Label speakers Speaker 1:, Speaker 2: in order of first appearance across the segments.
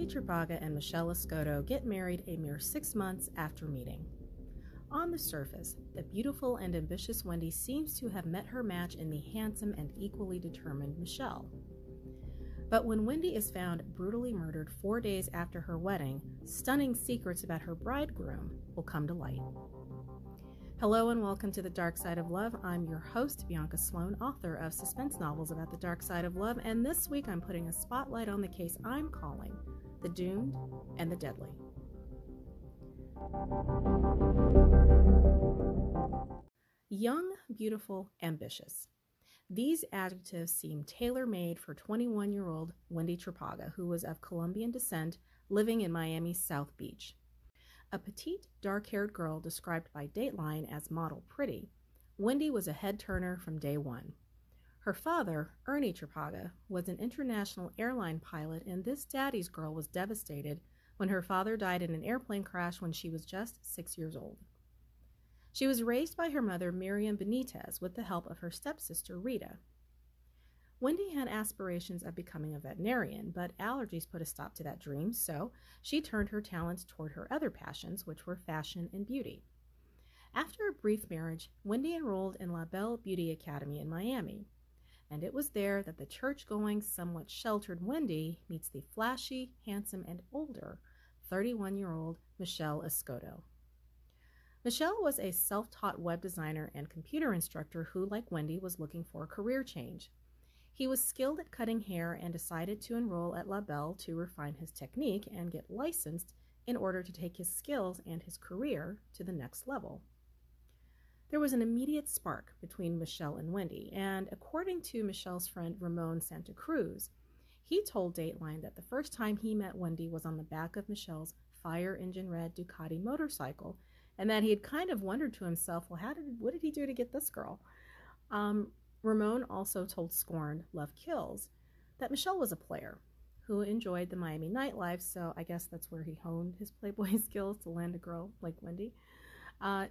Speaker 1: Trapaga and Michele Escoto get married a mere 6 months after meeting. On the surface, the beautiful and ambitious Wendy seems to have met her match in the handsome and equally determined Michele. But when Wendy is found brutally murdered 4 days after her wedding, stunning secrets about her bridegroom will come to light. Hello and welcome to The Dark Side of Love. I'm your host, Bianca Sloan, author of suspense novels about the dark side of love, and this week I'm putting a spotlight on the case I'm calling The Doomed and the Deadly. Young, beautiful, ambitious. These adjectives seem tailor-made for 21-year-old Wendy Trapaga, who was of Colombian descent, living in Miami's South Beach. A petite, dark-haired girl described by Dateline as model pretty, Wendy was a head-turner from day one. Her father, Ernie Trapaga, was an international airline pilot, and this daddy's girl was devastated when her father died in an airplane crash when she was just 6 years old. She was raised by her mother, Miriam Benitez, with the help of her stepsister, Rita. Wendy had aspirations of becoming a veterinarian, but allergies put a stop to that dream, so she turned her talents toward her other passions, which were fashion and beauty. After a brief marriage, Wendy enrolled in La Belle Beauty Academy in Miami, and it was there that the church-going, somewhat sheltered Wendy meets the flashy, handsome, and older 31-year-old Michele Escoto. Michele was a self-taught web designer and computer instructor who, like Wendy, was looking for a career change. He was skilled at cutting hair and decided to enroll at La Belle to refine his technique and get licensed in order to take his skills and his career to the next level. There was an immediate spark between Michele and Wendy, and according to Michele's friend Ramon Santa Cruz, he told Dateline that the first time he met Wendy was on the back of Michele's fire engine red Ducati motorcycle, and that he had kind of wondered to himself, well, what did he do to get this girl? Ramon also told Scorned Love Kills that Michele was a player who enjoyed the Miami nightlife, so I guess that's where he honed his Playboy skills to land a girl like Wendy.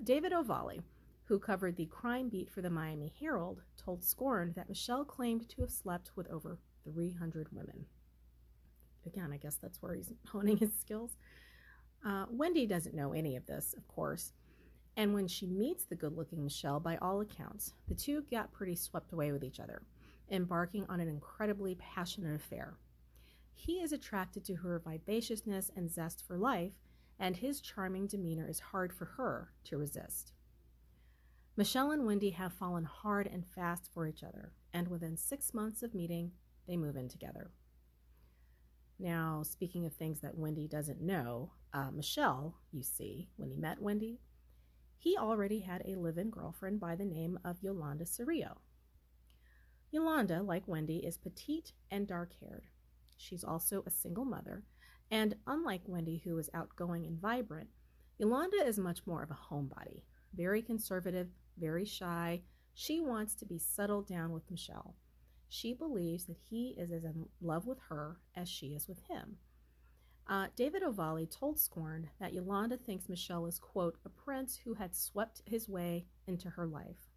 Speaker 1: David Ovalle, who covered the crime beat for the Miami Herald, told Scorned that Michele claimed to have slept with over 300 women. Again, I guess that's where he's honing his skills. Wendy doesn't know any of this, of course. And when she meets the good-looking Michele, by all accounts, the two got pretty swept away with each other, embarking on an incredibly passionate affair. He is attracted to her vivaciousness and zest for life, and his charming demeanor is hard for her to resist. Michele and Wendy have fallen hard and fast for each other, and within 6 months of meeting, they move in together. Now, speaking of things that Wendy doesn't know, Michele, you see, when he met Wendy, he already had a live-in girlfriend by the name of Yolanda Cerrillo. Yolanda, like Wendy, is petite and dark-haired. She's also a single mother, and unlike Wendy, who is outgoing and vibrant, Yolanda is much more of a homebody, very conservative, very shy. She wants to be settled down with Michele. She believes that he is as in love with her as she is with him. David Ovalle told Scorned that Yolanda thinks Michele is, quote, a prince who had swept his way into her life.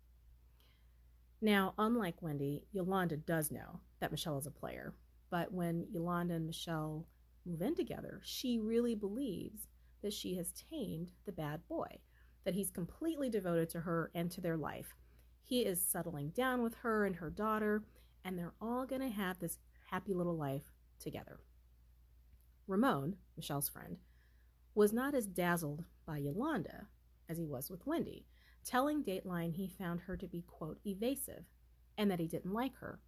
Speaker 1: Now, unlike Wendy, Yolanda does know that Michele is a player, but when Yolanda and Michele move in together, she really believes that she has tamed the bad boy, that he's completely devoted to her and to their life. He is settling down with her and her daughter, and they're all going to have this happy little life together. Ramon, Michele's friend, was not as dazzled by Yolanda as he was with Wendy, telling Dateline he found her to be, quote, evasive, and that he didn't like her,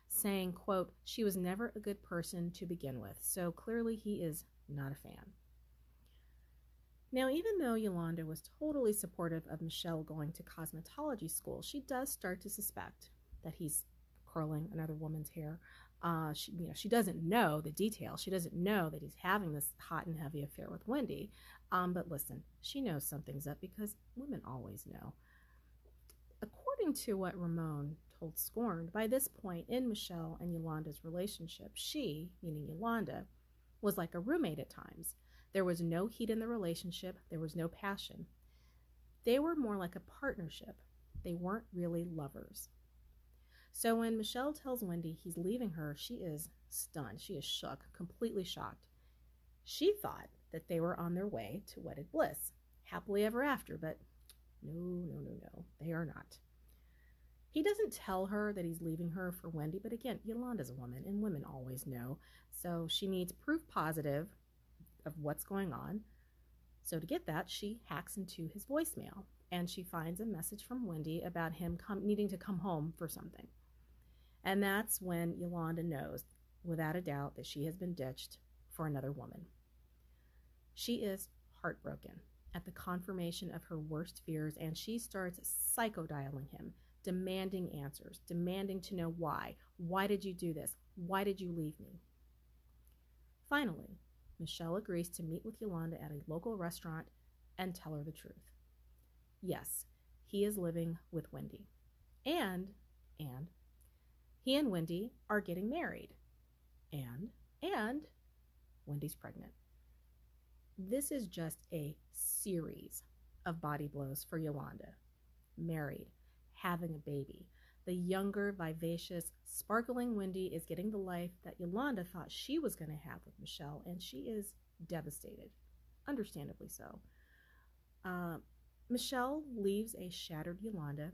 Speaker 1: saying, quote, she was never a good person to begin with, so clearly he is not a fan. Now, even though Yolanda was totally supportive of Michele going to cosmetology school, she does start to suspect that he's curling another woman's hair. She doesn't know the details. She doesn't know that he's having this hot and heavy affair with Wendy. But listen, she knows something's up because women always know. According to what Ramon told Scorned, by this point in Michele and Yolanda's relationship, she, meaning Yolanda, was like a roommate at times. There was no heat in the relationship. There was no passion. They were more like a partnership. They weren't really lovers. So when Michele tells Wendy he's leaving her, she is stunned. She is shook, completely shocked. She thought that they were on their way to wedded bliss, happily ever after, but no, they are not. He doesn't tell her that he's leaving her for Wendy, but again, Yolanda's a woman, and women always know, so she needs proof positive of what's going on. So to get that, she hacks into his voicemail, and she finds a message from Wendy about him needing to come home for something. And that's when Yolanda knows, without a doubt, that she has been ditched for another woman. She is heartbroken at the confirmation of her worst fears, and she starts psychodialing him, demanding answers, demanding to know why. Why did you do this? Why did you leave me? Finally, Michele agrees to meet with Yolanda at a local restaurant and tell her the truth. Yes, he is living with Wendy. And he and Wendy are getting married. And Wendy's pregnant. This is just a series of body blows for Yolanda. Married, having a baby. The younger, vivacious, sparkling Wendy is getting the life that Yolanda thought she was going to have with Michele, and she is devastated, understandably so. Michele leaves a shattered Yolanda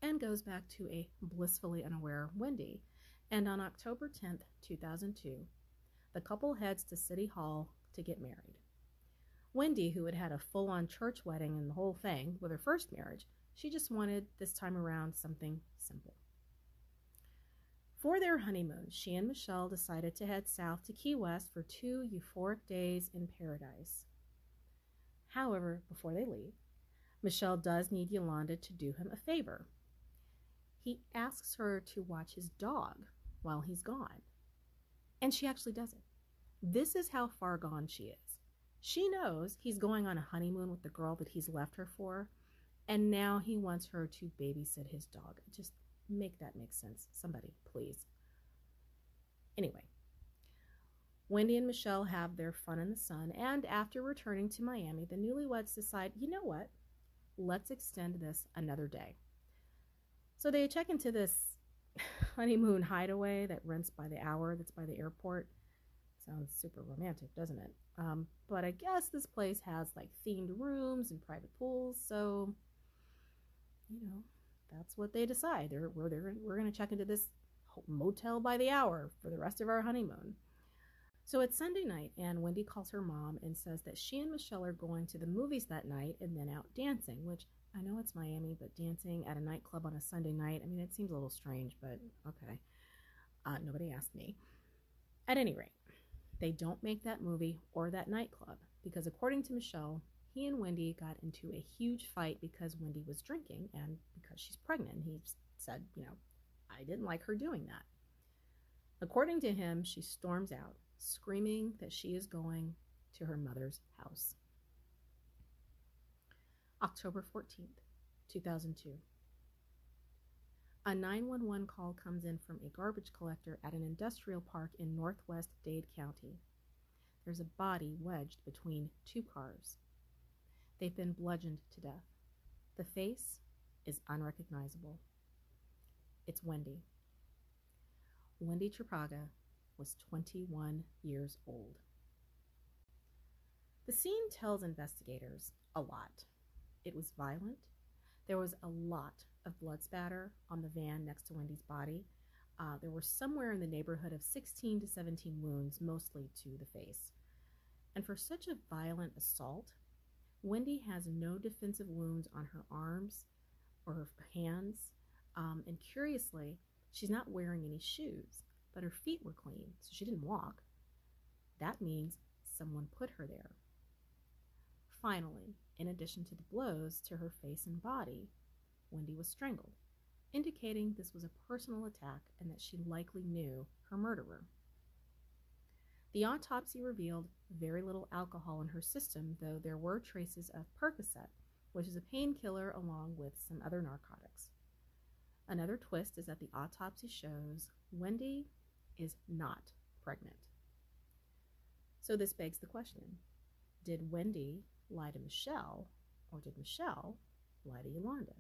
Speaker 1: and goes back to a blissfully unaware Wendy. And on October 10th, 2002, the couple heads to City Hall to get married. Wendy, who had had a full-on church wedding and the whole thing with her first marriage, she just wanted this time around something simple. For their honeymoon, she and Michele decided to head south to Key West for 2 euphoric days in paradise. However, before they leave, Michele does need Yolanda to do him a favor. He asks her to watch his dog while he's gone, and she actually does it. This is how far gone she is. She knows he's going on a honeymoon with the girl that he's left her for, and now he wants her to babysit his dog. Just make that make sense. Somebody, please. Anyway, Wendy and Michele have their fun in the sun, and after returning to Miami, the newlyweds decide, you know what? Let's extend this another day. So they check into this honeymoon hideaway that rents by the hour that's by the airport. Sounds super romantic, doesn't it? But I guess this place has like themed rooms and private pools, so that's what they decide. We're going to check into this motel by the hour for the rest of our honeymoon. So it's Sunday night, and Wendy calls her mom and says that she and Michele are going to the movies that night and then out dancing, which I know it's Miami, but dancing at a nightclub on a Sunday night, I mean, it seems a little strange, but okay. Nobody asked me. At any rate, they don't make that movie or that nightclub because, according to Michele, he and Wendy got into a huge fight because Wendy was drinking and because she's pregnant. He said, I didn't like her doing that. According to him, she storms out, screaming that she is going to her mother's house. October 14th, 2002. A 911 call comes in from a garbage collector at an industrial park in northwest Dade County. There's a body wedged between 2 cars. They've been bludgeoned to death. The face is unrecognizable. It's Wendy. Wendy Trapaga was 21 years old. The scene tells investigators a lot. It was violent. There was a lot of blood spatter on the van next to Wendy's body. There were somewhere in the neighborhood of 16 to 17 wounds, mostly to the face. And for such a violent assault, Wendy has no defensive wounds on her arms or her hands. And curiously, she's not wearing any shoes, but her feet were clean, so she didn't walk. That means someone put her there. Finally, in addition to the blows to her face and body, Wendy was strangled, indicating this was a personal attack and that she likely knew her murderer. The autopsy revealed very little alcohol in her system, though there were traces of Percocet, which is a painkiller along with some other narcotics. Another twist is that the autopsy shows Wendy is not pregnant. So this begs the question, did Wendy lie to Michele, or did Michele lie to Yolanda?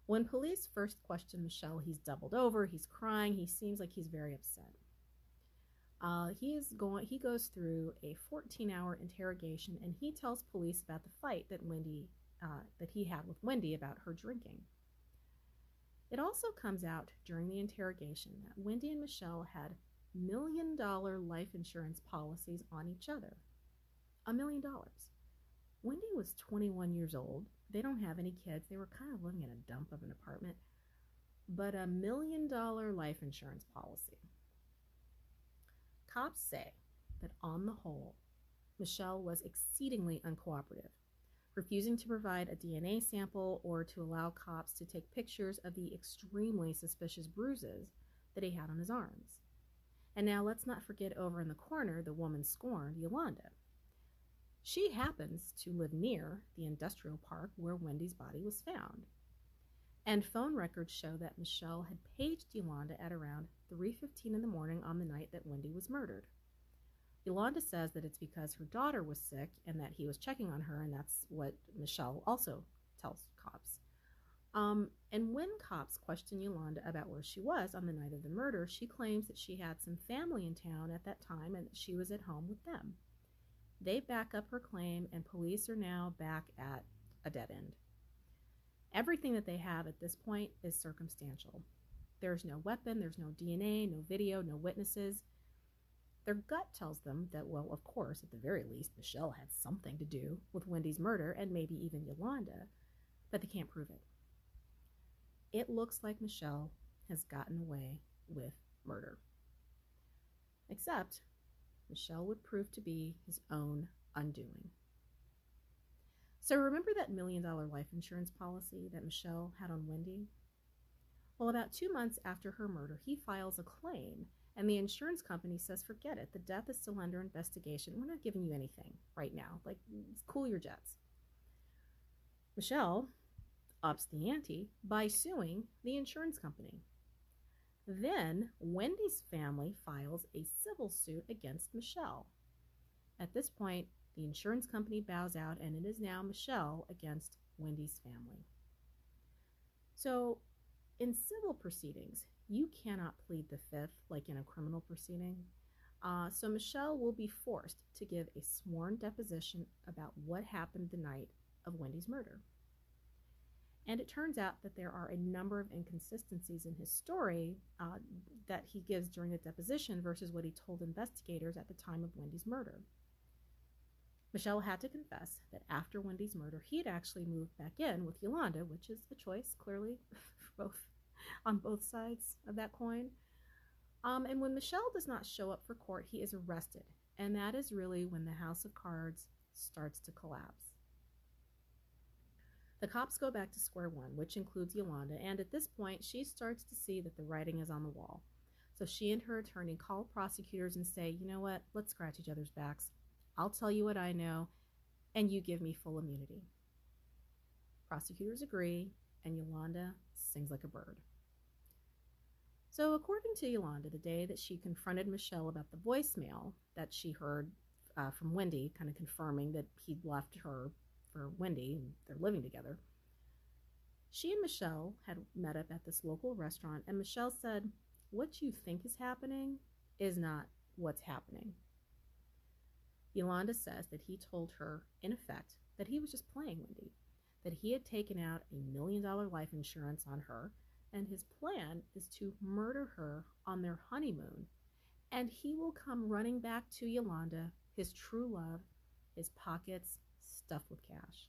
Speaker 1: When police first question Michele, he's doubled over, he's crying, he seems like he's very upset. He goes through a 14-hour interrogation, and he tells police about the fight that he had with Wendy about her drinking. It also comes out during the interrogation that Wendy and Michele had $1 million life insurance policies on each other. $1 million. Wendy was 21 years old. They don't have any kids. They were kind of living in a dump of an apartment. But $1 million life insurance policy. Cops say that on the whole, Michele was exceedingly uncooperative, refusing to provide a DNA sample or to allow cops to take pictures of the extremely suspicious bruises that he had on his arms. And now let's not forget over in the corner the woman scorned, Yolanda. She happens to live near the industrial park where Wendy's body was found. And phone records show that Michele had paged Yolanda at around 3:15 in the morning on the night that Wendy was murdered. Yolanda says that it's because her daughter was sick and that he was checking on her, and that's what Michele also tells cops. And when cops question Yolanda about where she was on the night of the murder, she claims that she had some family in town at that time and that she was at home with them. They back up her claim, and police are now back at a dead end. Everything that they have at this point is circumstantial. There's no weapon, there's no DNA, no video, no witnesses. Their gut tells them that, well, of course, at the very least, Michele had something to do with Wendy's murder and maybe even Yolanda, but they can't prove it. It looks like Michele has gotten away with murder. Except Michele would prove to be his own undoing. So remember that $1 million life insurance policy that Michele had on Wendy? Well, about 2 months after her murder, he files a claim, and the insurance company says, forget it, the death is still under investigation. We're not giving you anything right now. Like, cool your jets. Michele ups the ante by suing the insurance company. Then Wendy's family files a civil suit against Michele. At this point, the insurance company bows out, and it is now Michele against Wendy's family. So in civil proceedings, you cannot plead the fifth like in a criminal proceeding. So Michele will be forced to give a sworn deposition about what happened the night of Wendy's murder. And it turns out that there are a number of inconsistencies in his story that he gives during the deposition versus what he told investigators at the time of Wendy's murder. Michele had to confess that after Wendy's murder, he had actually moved back in with Yolanda, which is a choice, clearly, on both sides of that coin. And when Michele does not show up for court, he is arrested. And that is really when the house of cards starts to collapse. The cops go back to square one, which includes Yolanda, and at this point, she starts to see that the writing is on the wall. So she and her attorney call prosecutors and say, you know what, let's scratch each other's backs. I'll tell you what I know, and you give me full immunity. Prosecutors agree, and Yolanda sings like a bird. So according to Yolanda, the day that she confronted Michele about the voicemail that she heard from Wendy, kind of confirming that he'd left her for Wendy and they're living together, she and Michele had met up at this local restaurant, and Michele said, what you think is happening is not what's happening. Yolanda says that he told her, in effect, that he was just playing Wendy, that he had taken out $1 million life insurance on her, and his plan is to murder her on their honeymoon, and he will come running back to Yolanda, his true love, his pockets stuffed with cash.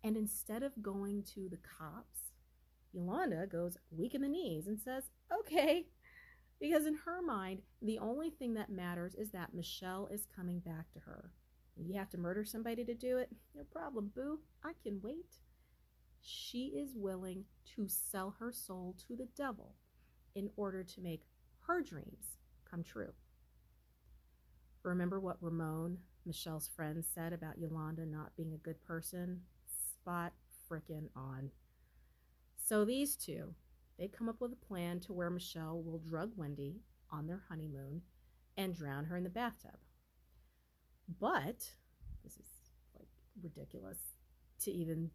Speaker 1: And instead of going to the cops, Yolanda goes weak in the knees and says, okay, because in her mind, the only thing that matters is that Michele is coming back to her. You have to murder somebody to do it? No problem, boo. I can wait. She is willing to sell her soul to the devil in order to make her dreams come true. Remember what Ramon, Michele's friend, said about Yolanda not being a good person? Spot frickin' on. So these two, they come up with a plan to where Michele will drug Wendy on their honeymoon and drown her in the bathtub. But, this is like ridiculous to even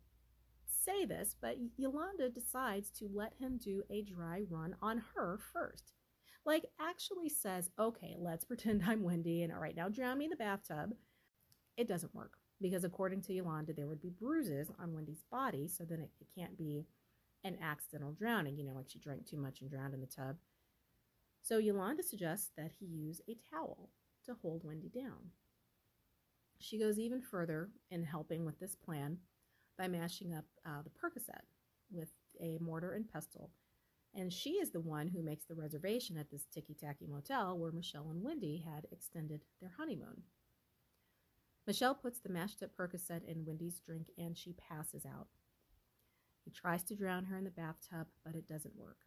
Speaker 1: say this, but Yolanda decides to let him do a dry run on her first. Like, actually says, okay, let's pretend I'm Wendy and all right, now drown me in the bathtub. It doesn't work because according to Yolanda, there would be bruises on Wendy's body, so then it can't be an accidental drowning, like she drank too much and drowned in the tub. So Yolanda suggests that he use a towel to hold Wendy down. She goes even further in helping with this plan by mashing up the Percocet with a mortar and pestle. And she is the one who makes the reservation at this ticky-tacky motel where Michele and Wendy had extended their honeymoon. Michele puts the mashed up Percocet in Wendy's drink and she passes out. He tries to drown her in the bathtub, but it doesn't work.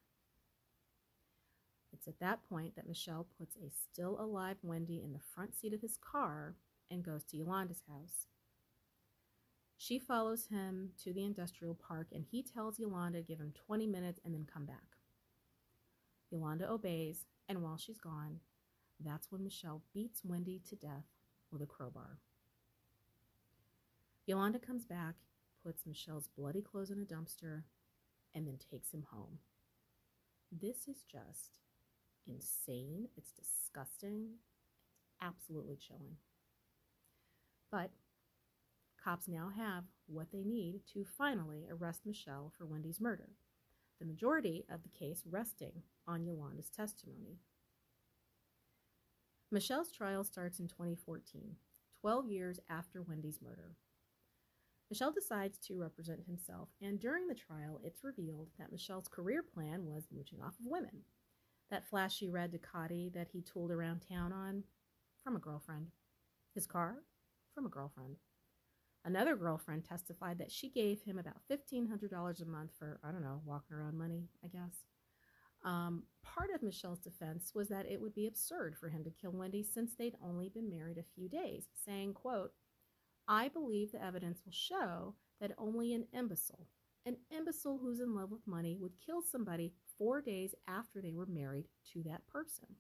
Speaker 1: It's at that point that Michele puts a still alive Wendy in the front seat of his car and goes to Yolanda's house. She follows him to the industrial park and he tells Yolanda to give him 20 minutes and then come back. Yolanda obeys, and while she's gone, that's when Michele beats Wendy to death with a crowbar. Yolanda comes back, puts Michelle's bloody clothes in a dumpster, and then takes him home. This is just insane. It's disgusting. It's absolutely chilling. But cops now have what they need to finally arrest Michele for Wendy's murder, the majority of the case resting on Yolanda's testimony. Michelle's trial starts in 2014, 12 years after Wendy's murder. Michele decides to represent himself, and during the trial, it's revealed that Michelle's career plan was mooching off of women. That flashy red Ducati that he tooled around town on, from a girlfriend. His car, from a girlfriend. Another girlfriend testified that she gave him about $1,500 a month for, walking around money, I guess. Part of Michelle's defense was that it would be absurd for him to kill Wendy since they'd only been married a few days, saying, quote, "I believe the evidence will show that only an imbecile who's in love with money would kill somebody 4 days after they were married to that person."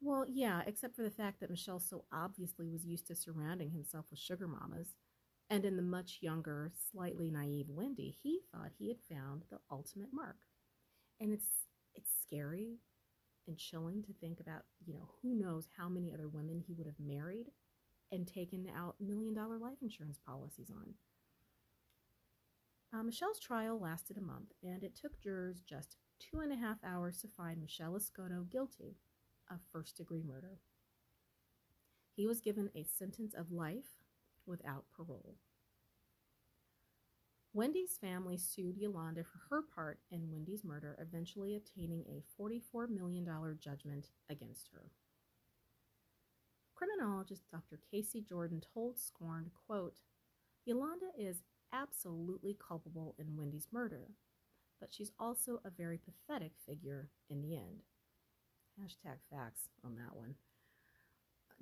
Speaker 1: Well, yeah, except for the fact that Michele so obviously was used to surrounding himself with sugar mamas, and in the much younger, slightly naive Wendy, he thought he had found the ultimate mark. And it's scary and chilling to think about, who knows how many other women he would have married and taken out $1 million life insurance policies on. Michelle's trial lasted a month, and it took jurors just 2.5 hours to find Michele Escoto guilty of first-degree murder. He was given a sentence of life without parole. Wendy's family sued Yolanda for her part in Wendy's murder, eventually obtaining a $44 million judgment against her. Criminologist Dr. Casey Jordan told Scorned, quote, "Yolanda is absolutely culpable in Wendy's murder, but she's also a very pathetic figure in the end." Hashtag facts on that one.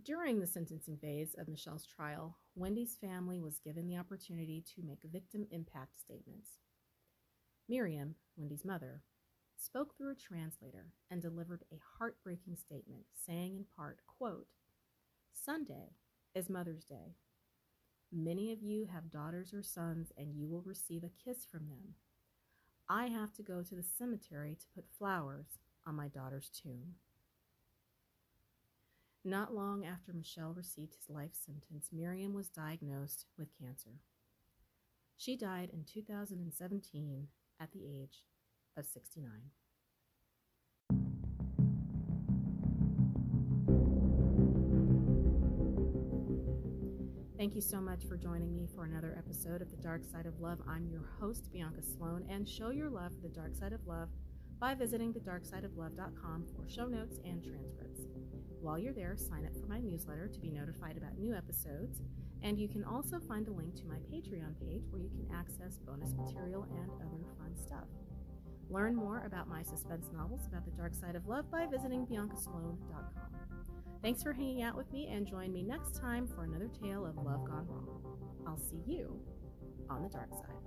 Speaker 1: During the sentencing phase of Michelle's trial, Wendy's family was given the opportunity to make victim impact statements. Miriam, Wendy's mother, spoke through a translator and delivered a heartbreaking statement, saying in part, quote, "Sunday is Mother's Day. Many of you have daughters or sons and you will receive a kiss from them. I have to go to the cemetery to put flowers on my daughter's tomb." Not long after Michele received his life sentence, Miriam was diagnosed with cancer. She died in 2017 at the age of 69. Thank you so much for joining me for another episode of The Dark Side of Love. I'm your host, Bianca Sloan, and show your love for The Dark Side of Love by visiting thedarksideoflove.com for show notes and transcripts. While you're there, sign up for my newsletter to be notified about new episodes, and you can also find a link to my Patreon page where you can access bonus material and other fun stuff. Learn more about my suspense novels about the dark side of love by visiting biancasloan.com. Thanks for hanging out with me, and join me next time for another tale of love gone wrong. I'll see you on the dark side.